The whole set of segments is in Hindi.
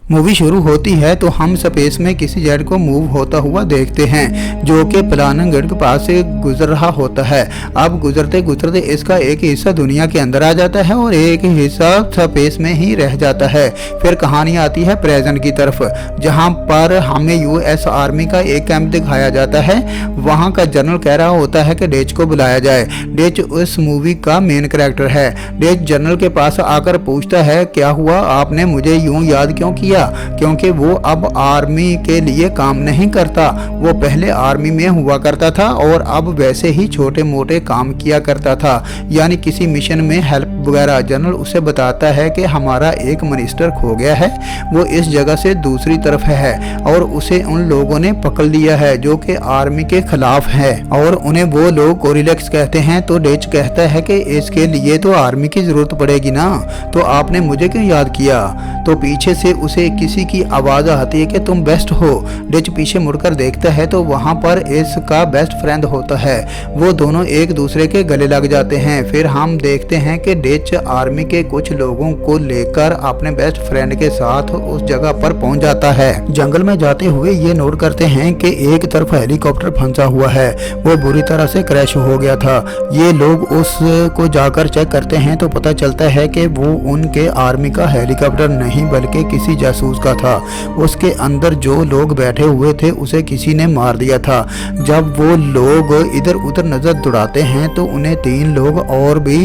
मूवी शुरू होती है तो हम स्पेस में किसी जेट को मूव होता हुआ देखते हैं जो कि प्लानगढ़ के पास से गुजर रहा होता है। अब गुजरते गुजरते इसका एक हिस्सा दुनिया के अंदर आ जाता है और एक हिस्सा स्पेस में ही रह जाता है। फिर कहानी आती है प्रेजेंट की तरफ, जहां पर हमें यूएस आर्मी का एक कैंप दिखाया जाता है। वहां का जनरल कह रहा होता है कि डेच को बुलाया जाए। डेच उस मूवी का मेन कैरेक्टर है। डेच जनरल के पास आकर पूछता है, क्या हुआ, आपने मुझे यूं याद क्यों किया? क्योंकि वो अब आर्मी के लिए काम नहीं करता। वो पहले आर्मी में हुआ करता था और अब वैसे ही छोटे मोटे काम किया करता था, यानी किसी मिशन में हेल्प वगैरह। जनरल उसे बताता है कि हमारा एक मिनिस्टर खो गया है, वो इस जगह से दूसरी तरफ है और उसे उन लोगों ने पकड़ लिया है जो कि आर्मी के खिलाफ है और उन्हें वो लोग गोरिल्लास कहते हैं। तो डेच कहता है कि इसके लिए तो आर्मी की जरूरत पड़ेगी ना, तो आपने मुझे क्यों याद किया? तो पीछे से उसे किसी की आवाज आती है कि तुम बेस्ट हो। डेच पीछे मुड़कर देखता है तो वहां पर इसका बेस्ट फ्रेंड होता है। वो दोनों एक दूसरे के गले लग जाते हैं। फिर हम देखते हैं कि डेच आर्मी के कुछ लोगों को लेकर अपने बेस्ट फ्रेंड के साथ उस जगह पर पहुंच जाता है। जंगल में जाते हुए ये नोट करते हैं कि एक तरफ हेलीकॉप्टर फंसा हुआ है, वो बुरी तरह से क्रैश हो गया था। ये लोग उसको जाकर चेक करते हैं तो पता चलता है कि वो उनके आर्मी का हेलीकॉप्टर नहीं बल्कि किसी जासूस का था। उसके अंदर जो लोग बैठे हुए थे उसे किसी ने मार दिया था। जब वो लोग इधर उधर नजर दौड़ाते हैं तो उन्हें 3 लोग और भी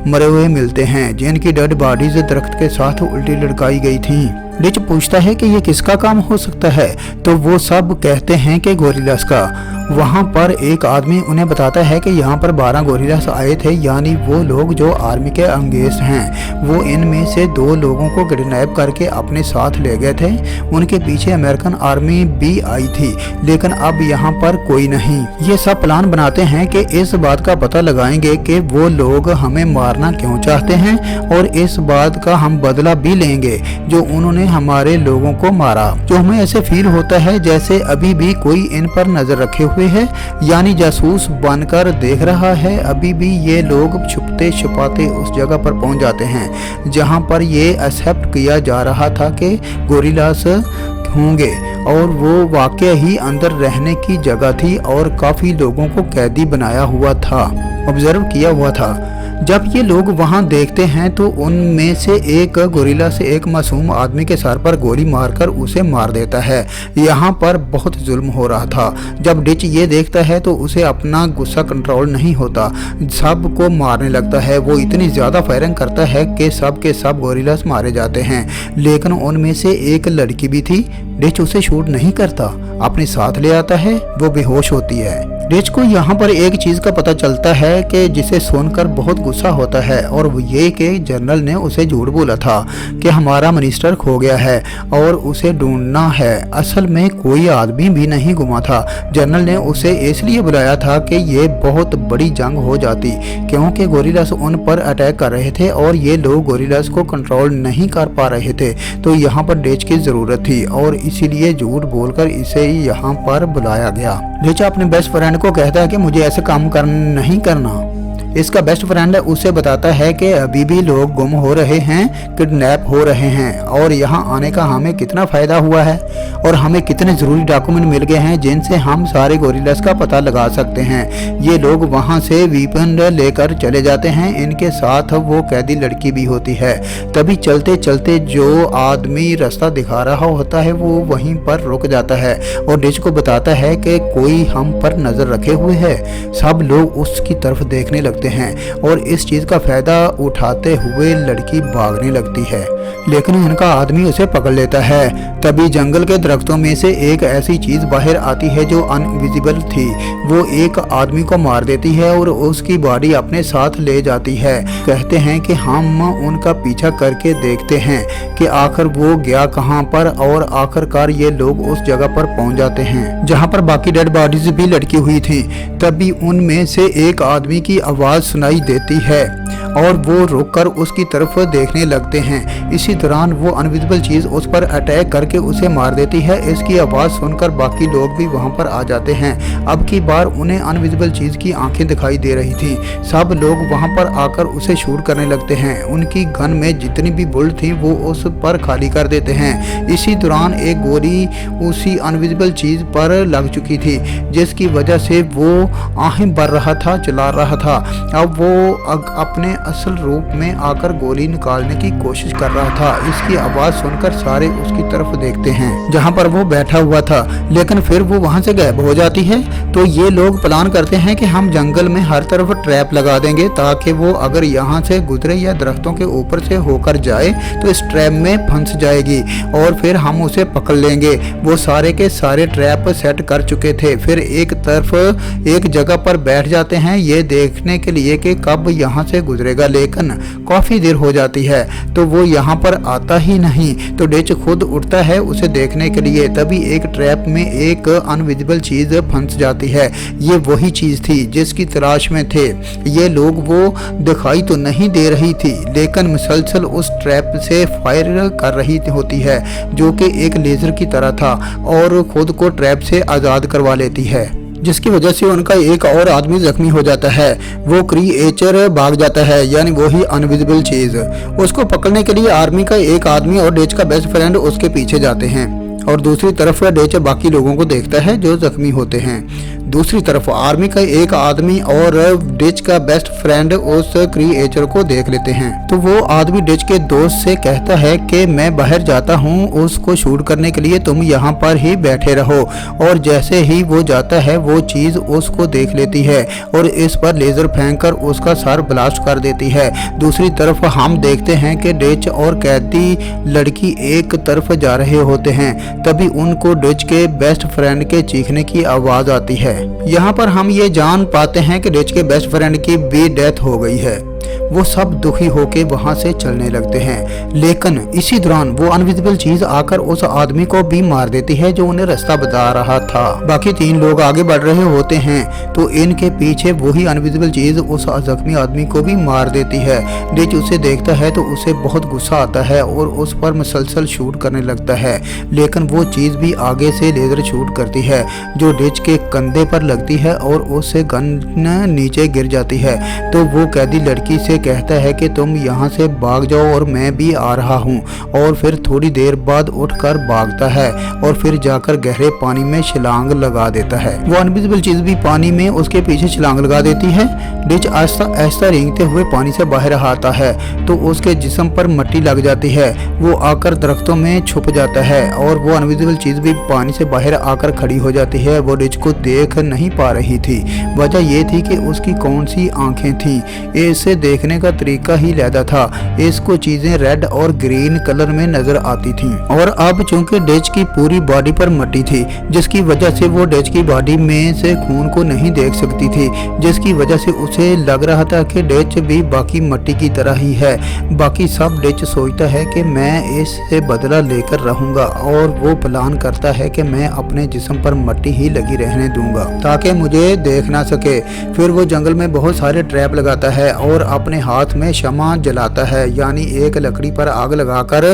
मरे हुए मिलते हैं जिनकी डेड बॉडीज दरख्त के साथ उल्टी लटकाई गई थी। डेच पूछता है कि ये किसका काम हो सकता है, तो वो सब कहते हैं कि गोरिल्लास का। वहाँ पर एक आदमी उन्हें बताता है कि यहाँ पर 12 गोरिल्लास आए थे, यानी वो लोग जो आर्मी के अंगेस्ट हैं। वो इनमें से 2 लोगों को किडनैप करके अपने साथ ले गए थे। उनके पीछे अमेरिकन आर्मी भी आई थी, लेकिन अब यहाँ पर कोई नहीं। ये सब प्लान बनाते हैं कि इस बात का पता लगाएंगे कि वो लोग हमें मारना क्यों चाहते हैं और इस बात का हम बदला भी लेंगे जो उन्होंने हमारे लोगों को मारा। जो हमें ऐसे फील होता है जैसे अभी भी कोई इन पर नजर रखे हुए है, यानी जासूस बनकर देख रहा है। अभी भी ये लोग छुपते छुपाते उस जगह पर पहुंच जाते हैं जहां पर ये एक्सेप्ट किया जा रहा था कि गोरिल्लास होंगे और वो वाकई ही अंदर रहने की जगह थी और काफी लोगों को कैदी बनाया हुआ था, ऑब्जर्व किया हुआ था। जब ये लोग वहां देखते हैं तो उनमें से एक गोरिल्ला से एक मासूम आदमी के सर पर गोली मारकर उसे मार देता है। यहाँ पर बहुत जुल्म हो रहा था। जब डिच ये देखता है तो उसे अपना गुस्सा कंट्रोल नहीं होता, सबको मारने लगता है। वो इतनी ज़्यादा फायरिंग करता है कि सब के सब गोरिल्लास मारे जाते हैं, लेकिन उनमें से एक लड़की भी थी। डिच उसे शूट नहीं करता, अपने साथ ले आता है। वो बेहोश होती है। डिच को यहाँ पर एक चीज़ का पता चलता है कि जिसे सुनकर बहुत गुस्सा होता है, और वो ये कि जनरल ने उसे झूठ बोला था कि हमारा मिनिस्टर खो गया है और उसे ढूंढना है। असल में कोई आदमी भी नहीं गुमा था। जनरल ने उसे इसलिए बुलाया था कि ये बहुत बड़ी जंग हो जाती, क्योंकि गोरिल्लास उन पर अटैक कर रहे थे और ये लोग गोरिल्लास को कंट्रोल नहीं कर पा रहे थे। तो यहाँ पर डिच की ज़रूरत थी और इसीलिए झूठ बोलकर इसे यहाँ पर बुलाया गया। डिच अपने बेस्ट फ्रेंड को कहता है कि मुझे ऐसे काम नहीं करना। इसका बेस्ट फ्रेंड उसे बताता है कि अभी भी लोग गुम हो रहे हैं, किडनैप हो रहे हैं और यहाँ आने का हमें कितना फ़ायदा हुआ है और हमें कितने ज़रूरी डॉक्यूमेंट मिल गए हैं जिनसे हम सारे गोरिल्लास का पता लगा सकते हैं। ये लोग वहाँ से वीपन लेकर चले जाते हैं। इनके साथ वो कैदी लड़की भी होती है। तभी चलते चलते जो आदमी रास्ता दिखा रहा होता है वो वहीं पर रुक जाता है और डिच को बताता है कि कोई हम पर नज़र रखे हुए है। सब लोग उसकी तरफ देखने लगते हैं और इस चीज का फायदा उठाते हुए लड़की भागने लगती है, लेकिन इनका आदमी उसे पकड़ लेता है। तभी जंगल के दरख्तों में से एक ऐसी चीज बाहर आती है जो अनविजिबल थी। वो एक आदमी को मार देती है और उसकी बॉडी अपने साथ ले जाती है। कहते हैं कि हम उनका पीछा करके देखते हैं कि आखिर वो गया कहां पर, और आखिरकार ये लोग उस जगह पर पहुंच जाते हैं जहां पर बाकी डेड बॉडीज भी लटकी हुई थी। तभी उनमें से एक आदमी की आवाज आवाज़ सुनाई देती है और वो रुककर उसकी तरफ देखने लगते हैं। इसी दौरान वो अनविजिबल चीज़ उस पर अटैक करके उसे मार देती है। इसकी आवाज़ सुनकर बाकी लोग भी वहाँ पर आ जाते हैं। अब की बार उन्हें अनविजिबल चीज़ की आंखें दिखाई दे रही थी। सब लोग वहाँ पर आकर उसे शूट करने लगते हैं। उनकी गन में जितनी भी बुलेट थी वो उस पर खाली कर देते हैं। इसी दौरान एक गोली उसी अनविजिबल चीज़ पर लग चुकी थी, जिसकी वजह से वो आहें भर रहा था, चला रहा था। अब वो अपने असल रूप में आकर गोली निकालने की कोशिश कर रहा था। इसकी आवाज़ सुनकर सारे उसकी तरफ देखते हैं जहां पर वो बैठा हुआ था, लेकिन फिर वो वहां से गायब हो जाती है। तो ये लोग प्लान करते हैं कि हम जंगल में हर तरफ ट्रैप लगा देंगे ताकि वो अगर यहाँ से गुजरे या दरख्तों के ऊपर से होकर जाए तो इस ट्रैप में फंस जाएगी और फिर हम उसे पकड़ लेंगे। वो सारे के सारे ट्रैप सेट कर चुके थे। फिर एक तरफ एक जगह पर बैठ जाते हैं ये देखने के लिए कि कब यहाँ से गुजरेगा, लेकिन काफ़ी देर हो जाती है तो वो यहाँ पर आता ही नहीं। तो डिच खुद उठता है उसे देखने के लिए। तभी एक ट्रैप में एक अनविजिबल चीज़ फंस जाती है। ये वही चीज़ थी जिसकी तलाश में थे ये लोग। वो दिखाई तो नहीं दे रही थी लेकिन मुसलसल उस ट्रैप से फायर कर रही होती है जो कि एक लेज़र की तरह था और खुद को ट्रैप से आज़ाद करवा लेती है, जिसकी वजह से उनका एक और आदमी जख्मी हो जाता है। वो क्रिएचर भाग जाता है, यानी वही अनविजिबल चीज़। उसको पकड़ने के लिए आर्मी का एक आदमी और डेच का बेस्ट फ्रेंड उसके पीछे जाते हैं और दूसरी तरफ डेच बाकी लोगों को देखता है जो जख्मी होते हैं। दूसरी तरफ आर्मी का एक आदमी और डिच का बेस्ट फ्रेंड उस क्रिएचर को देख लेते हैं। तो वो आदमी डिच के दोस्त से कहता है कि मैं बाहर जाता हूँ उसको शूट करने के लिए, तुम यहाँ पर ही बैठे रहो। और जैसे ही वो जाता है वो चीज़ उसको देख लेती है और इस पर लेज़र फेंक कर उसका सर ब्लास्ट कर देती है। दूसरी तरफ हम देखते हैं कि डिच और कैदी लड़की एक तरफ जा रहे होते हैं। तभी उनको डिच के बेस्ट फ्रेंड के चीखने की आवाज़ आती है। यहाँ पर हम ये जान पाते हैं कि डिच के बेस्ट फ्रेंड की भी डेथ हो गई है। वो सब दुखी होके वहां से चलने लगते हैं, लेकिन इसी दौरान वो अनविजिबल चीज आकर उस आदमी को भी मार देती है जो उन्हें रास्ता बता रहा था। बाकी 3 लोग आगे बढ़ रहे होते हैं तो इनके पीछे वही अनविजिबल चीज उस जख्मी आदमी को भी मार देती है। डिच उसे देखता है तो उसे बहुत गुस्सा आता है और उस पर मुसलसल शूट करने लगता है, लेकिन वो चीज भी आगे से लेजर शूट करती है जो डिच के कंधे पर लगती है और उससे गन नीचे गिर जाती है। तो वो कैदी लड़की से कहता है कि तुम यहाँ से भाग जाओ और मैं भी आ रहा हूँ, और फिर थोड़ी देर बाद उठकर भागता है और फिर जाकर गहरे पानी में छलांग लगा देता है। वो अनविजिबल चीज भी पानी में उसके पीछे छलांग लगा देती है। डिच आहिस्ता आहिस्ता रेंगते हुए पानी से बाहर आता है तो उसके जिस्म पर मिट्टी लग जाती है। वो आकर दरख्तों में छुप जाता है और वो अनविजिबल चीज भी पानी से बाहर आकर खड़ी हो जाती है। वो डिच को देख नहीं पा रही थी। वजह ये थी कि उसकी कौन सी आंखें थी। इसे देखने का तरीका ही लैदा था। इसको चीजें रेड और ग्रीन कलर में नजर आती थी और अब चूंकि डिच की पूरी बॉडी पर मिट्टी थी जिसकी वजह से वो डिच की बॉडी में से खून को नहीं देख सकती थी, जिसकी वजह से उसे लग रहा था कि डिच भी बाकी मिट्टी की तरह ही है। बाकी सब डिच सोचता है कि मैं इससे बदला लेकर रहूंगा और वो प्लान करता है कि मैं अपने जिस्म पर मिट्टी ही लगी रहने दूंगा ताकि मुझे देख ना सके। फिर वो जंगल में बहुत सारे ट्रैप लगाता है और अपने हाथ में शमा जलाता है, यानी एक लकड़ी पर आग लगाकर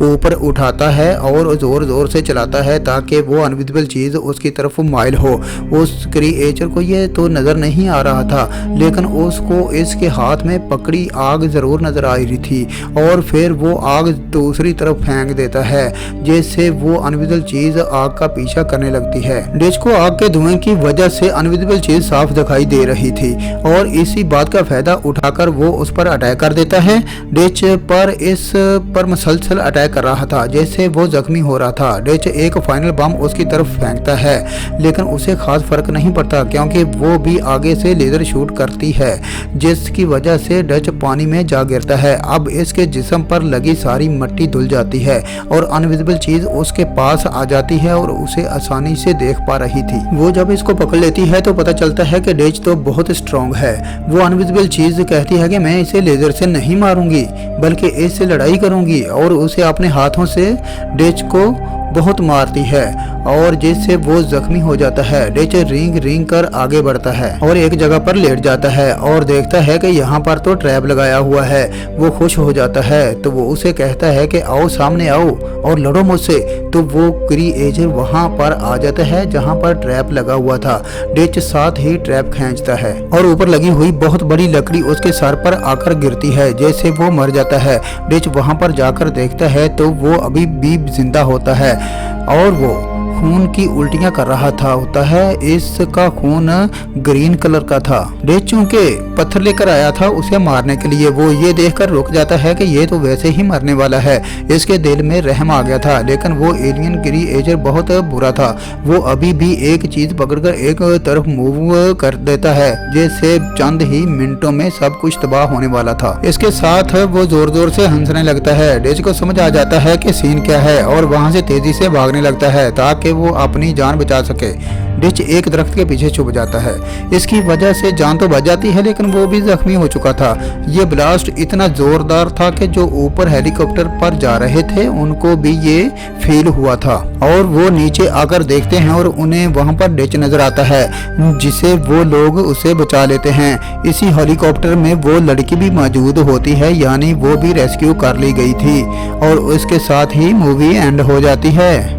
ऊपर उठाता है और जोर जोर से चलाता है ताकि वो अनविजिबल चीज उसकी तरफ माइल हो। उस क्रिएचर को ये तो नजर नहीं आ रहा था, लेकिन उसको इसके हाथ में पकड़ी आग जरूर नजर आ रही थी और फिर वो आग दूसरी तरफ फेंक देता है जिससे वो अनविजिबल चीज आग का पीछा करने लगती है। डिच को आग के धुएं की वजह से अनविजिबल चीज साफ दिखाई दे रही थी और इसी बात का फायदा उठाकर वो उस पर अटैक कर देता है। डिच पर इस पर मुसलसल अटैक कर रहा था जैसे वो जख्मी हो रहा था। डिच एक फाइनल बम उसकी तरफ फेंकता है लेकिन उसे खास फर्क नहीं पड़ता क्योंकि वो भी आगे से लेजर शूट करती है जिसकी वजह से डिच पानी में जा गिरता है। अब इसके जिस्म पर लगी सारी मिट्टी धुल जाती है और अनविजिबल चीज उसके पास आ जाती है और उसे आसानी से देख पा रही थी। वो जब इसको पकड़ लेती है तो पता चलता है कि डिच तो बहुत स्ट्रॉन्ग है। वो अनविजिबल चीज कहती है कि मैं इसे लेजर से नहीं मारूंगी बल्कि इससे लड़ाई करूंगी और उसे अपने हाथों से डिच को बहुत मारती है और जिससे वो जख्मी हो जाता है। डिच रेंग रेंग कर आगे बढ़ता है और एक जगह पर लेट जाता है और देखता है कि यहाँ पर तो ट्रैप लगाया हुआ है। वो खुश हो जाता है तो वो उसे कहता है कि आओ सामने आओ और लड़ो मुझसे। तो वो क्रिएचर वहाँ पर आ जाता है जहाँ पर ट्रैप लगा हुआ था। डिच साथ ही ट्रैप खींचता है और ऊपर लगी हुई बहुत बड़ी लकड़ी उसके सर पर आकर गिरती है, जैसे वो मर जाता है। डिच वहाँ पर जाकर देखता है तो वो अभी भी जिंदा होता है और वो खून की उल्टियां कर रहा होता है। इसका खून ग्रीन कलर का था। डिच चूंकि पत्थर लेकर आया था उसे मारने के लिए, वो ये देखकर रुक जाता है कि ये तो वैसे ही मरने वाला है। इसके दिल में रहम आ गया था, लेकिन वो एलियन क्रिएचर बहुत बुरा था। वो अभी भी एक चीज पकड़कर एक तरफ मूव कर देता है, जैसे चंद ही मिनटों में सब कुछ तबाह होने वाला था। इसके साथ वो जोर जोर से हंसने लगता है। डिच को समझ आ जाता है कि सीन क्या है और वहां से तेजी से भागने लगता है ताकि वो अपनी जान बचा सके। डिच एक दरख्त के पीछे छुप जाता है। इसकी वजह से जान तो बच जाती है, लेकिन वो भी जख्मी हो चुका था। ये ब्लास्ट इतना जोरदार था कि जो ऊपर हेलीकॉप्टर पर जा रहे थे उनको भी ये फील हुआ था और वो नीचे आकर देखते हैं और उन्हें वहां पर डिच नजर आता है, जिसे वो लोग उसे बचा लेते हैं। इसी हेलीकॉप्टर में वो लड़की भी मौजूद होती है, यानी वो भी रेस्क्यू कर ली गई थी और उसके साथ ही मूवी एंड हो जाती है।